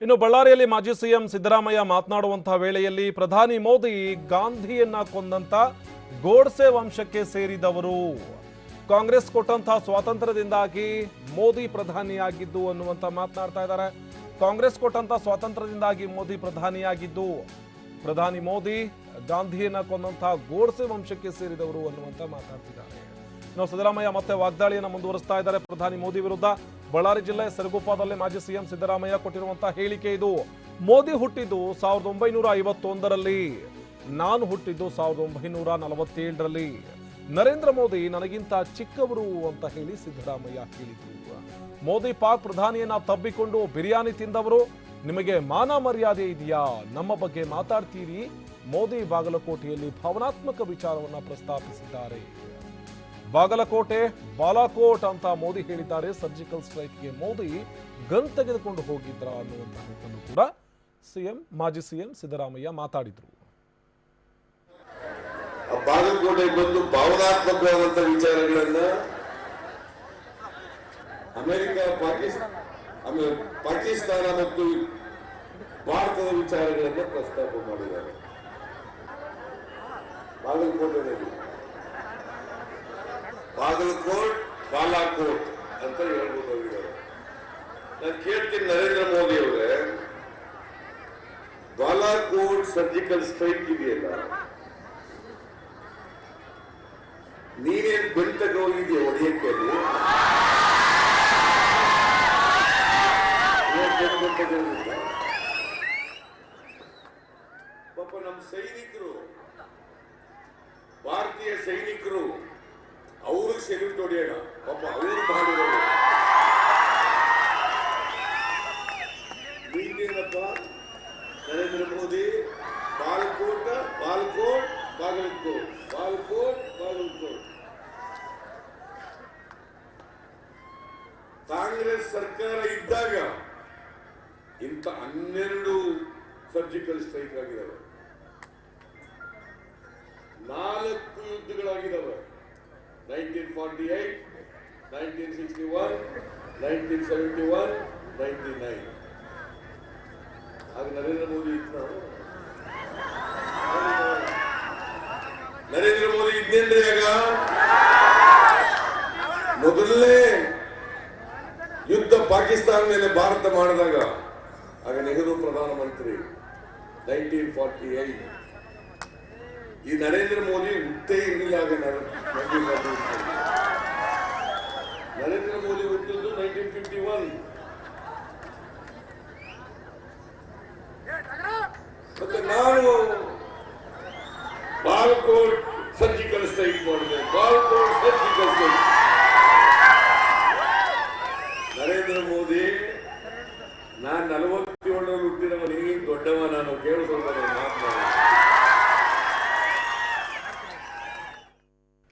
ಇನ್ನು ಬಳ್ಳಾರಿಯಲ್ಲಿ ಮಾಜಿ ಸಿಎಂ ಸಿದ್ದರಾಮಯ್ಯ ಮಾತನಾಡುವಂತಹ ವೇಳೆಯಲ್ಲಿ ಪ್ರಧಾನಿ ಮೋದಿ ಗಾಂಧಿಯನ್ನ ಕೊಂದಂತ ಗೋಡ್ಸೆ ವಂಶಕ್ಕೆ ಸೇರಿದವರು, ಕಾಂಗ್ರೆಸ್ ಕೊಟ್ಟಂತಹ ಸ್ವಾತಂತ್ರ್ಯದಿಂದಾಗಿ ಮೋದಿ ಪ್ರಧಾನಿಯಾಗಿದ್ದು ಅನ್ನುವಂತ ಮಾತನಾಡ್ತಾ ಇದ್ದಾರೆ. ಕಾಂಗ್ರೆಸ್ ಕೊಟ್ಟಂತ ಸ್ವಾತಂತ್ರ್ಯದಿಂದಾಗಿ ಮೋದಿ ಪ್ರಧಾನಿಯಾಗಿದ್ದು, ಪ್ರಧಾನಿ ಮೋದಿ ಗಾಂಧಿಯನ್ನ ಕೊಂದಂತಹ ಗೋಡ್ಸೆ ವಂಶಕ್ಕೆ ಸೇರಿದವರು ಅನ್ನುವಂತ ಮಾತಾಡ್ತಿದ್ದಾರೆ. ಇನ್ನು ಸಿದ್ದರಾಮಯ್ಯ ಮತ್ತೆ ವಾಗ್ದಾಳಿಯನ್ನು ಮುಂದುವರಿಸ್ತಾ ಇದ್ದಾರೆ ಪ್ರಧಾನಿ ಮೋದಿ ವಿರುದ್ಧ. ಬಳ್ಳಾರಿ ಜಿಲ್ಲೆ ಸರಗುಪ್ಪದಲ್ಲಿ ಮಾಜಿ ಸಿಎಂ ಸಿದ್ದರಾಮಯ್ಯ ಕೊಟ್ಟಿರುವಂತಹ ಹೇಳಿಕೆ ಇದು. ಮೋದಿ ಹುಟ್ಟಿದ್ದು 1951ರಲ್ಲಿ, ನಾನು ಹುಟ್ಟಿದ್ದು 1947ರಲ್ಲಿ. ನರೇಂದ್ರ ಮೋದಿ ನನಗಿಂತ ಚಿಕ್ಕವರು ಅಂತ ಹೇಳಿ ಸಿದ್ದರಾಮಯ್ಯ ಹೇಳಿದ್ರು. ಮೋದಿ ಪಾಕ್ ಪ್ರಧಾನಿಯನ್ನ ತಬ್ಬಿಕೊಂಡು ಬಿರಿಯಾನಿ ತಿಂದವರು, ನಿಮಗೆ ಮಾನ ಮರ್ಯಾದೆ ಇದೆಯಾ, ನಮ್ಮ ಬಗ್ಗೆ ಮಾತಾಡ್ತೀರಿ? ಮೋದಿ ಬಾಗಲಕೋಟೆಯಲ್ಲಿ ಭಾವನಾತ್ಮಕ ವಿಚಾರವನ್ನ ಪ್ರಸ್ತಾಪಿಸಿದ್ದಾರೆ. ಬಾಗಲಕೋಟೆ ಬಾಲಾಕೋಟ್ ಅಂತ ಮೋದಿ ಹೇಳಿದ್ದಾರೆ. ಸರ್ಜಿಕಲ್ ಸ್ಟ್ರೈಕ್ಗೆ ಮೋದಿ ಗನ್ ತೆಗೆದುಕೊಂಡು ಹೋಗಿದ್ರ ಅನ್ನುವಂತಹದ್ದನ್ನು ಕೂಡ ಮಾಜಿ ಸಿಎಂ ಸಿದ್ದರಾಮಯ್ಯ ಮಾತಾಡಿದ್ರು. ಬಾಗಲಕೋಟೆ ಬಂದು ಭಾವನಾತ್ಮಕವಾದಂತ ವಿಚಾರಗಳನ್ನ ಅಮೆರಿಕ, ಪಾಕಿಸ್ತಾನ ಮತ್ತು ಭಾರತದ ವಿಚಾರಗಳನ್ನ ಪ್ರಸ್ತಾಪ ಮಾಡಿದ್ದಾರೆ. ಬಾಗಲಕೋಟೆಯಲ್ಲಿ ಬಾಗಲಕೋಟ್ ಬಾಲಾಕೋಟ್ ಅಂತ ಹೇಳ್ಬೋದು. ನಾನು ಕೇಳ್ತೀನಿ ನರೇಂದ್ರ ಮೋದಿ ಅವರೇ, ಬಾಲಾಕೋಟ್ ಸರ್ಜಿಕಲ್ ಸ್ಟ್ರೈಕ್ ಇದೆಯಲ್ಲ, ನೀನೇನ್ ಬೆಂತಕ್ಕೆ ಹೋಗಿದ್ಯಾ ಹೊಡೆಯಕ್ಕೆ? ಪಾಪ ನಮ್ಮ ಸೈನಿಕರು, ಭಾರತೀಯ ಸೈನಿಕರು, ಅವ್ರಿಗೆ ಸೆಲ್ಯೂಟ್ ಹೊಡೆಯೋಣ. ಪಾಪ ಅವರು ಮಾಡಿದರು. ನೀನೇನಪ್ಪ ನರೇಂದ್ರ ಮೋದಿ, ಬಾಗಲಕೋಟ್ ಬಾಗಲಕೋಟ್ ಬಾಗಲಕೋಟ್ ಬಾಗಲಕೋಟ್ ಬಾಗಲಕೋಟ್. ಕಾಂಗ್ರೆಸ್ ಸರ್ಕಾರ ಇದ್ದಾಗ ಇಂಥ 12 ಸರ್ಜಿಕಲ್ ಸ್ಟ್ರೈಕ್ ಆಗಿದ್ದಾವೆ, 4 ಯುದ್ಧಗಳಾಗಿದ್ದಾವೆ. 1948, 1961, 1971, 1999. ಆಗ ನರೇಂದ್ರ ಮೋದಿ ಇದ್ದ, ನರೇಂದ್ರ ಮೋದಿ ಇದ್ನೇನ್ರಿ ಆಗ? ಮೊದಲನೇ ಯುದ್ಧ ಪಾಕಿಸ್ತಾನ ಮೇಲೆ ಭಾರತ ಮಾಡಿದಾಗ ಆಗ ನೆಹರು ಪ್ರಧಾನಮಂತ್ರಿ 1948. ಈ ನರೇಂದ್ರ ಮೋದಿ ಹುಟ್ಟೇ ಇರಲಿಲ್ಲ ಆಗ. ನರೇಂದ್ರ ಮೋದಿ ಹುಟ್ಟಿದ್ದು 1951. ಮತ್ತೆ ನಾನು ಬಾಗಲಕೋಟ್ ಸರ್ಜಿಕಲ್ ಸ್ಟ್ರೈಕ್ ಮಾಡಿದೆ. Bagalkot surgical strike. ನರೇಂದ್ರ ಮೋದಿ, ನಾನು 47ರಲ್ಲಿ ಹುಟ್ಟಿದವ, ನಿನಗಿಂತ ದೊಡ್ಡವ ನಾನು. ಕೇಳಿಸ್ಕೊಂಡ ಮಾತನಾಡ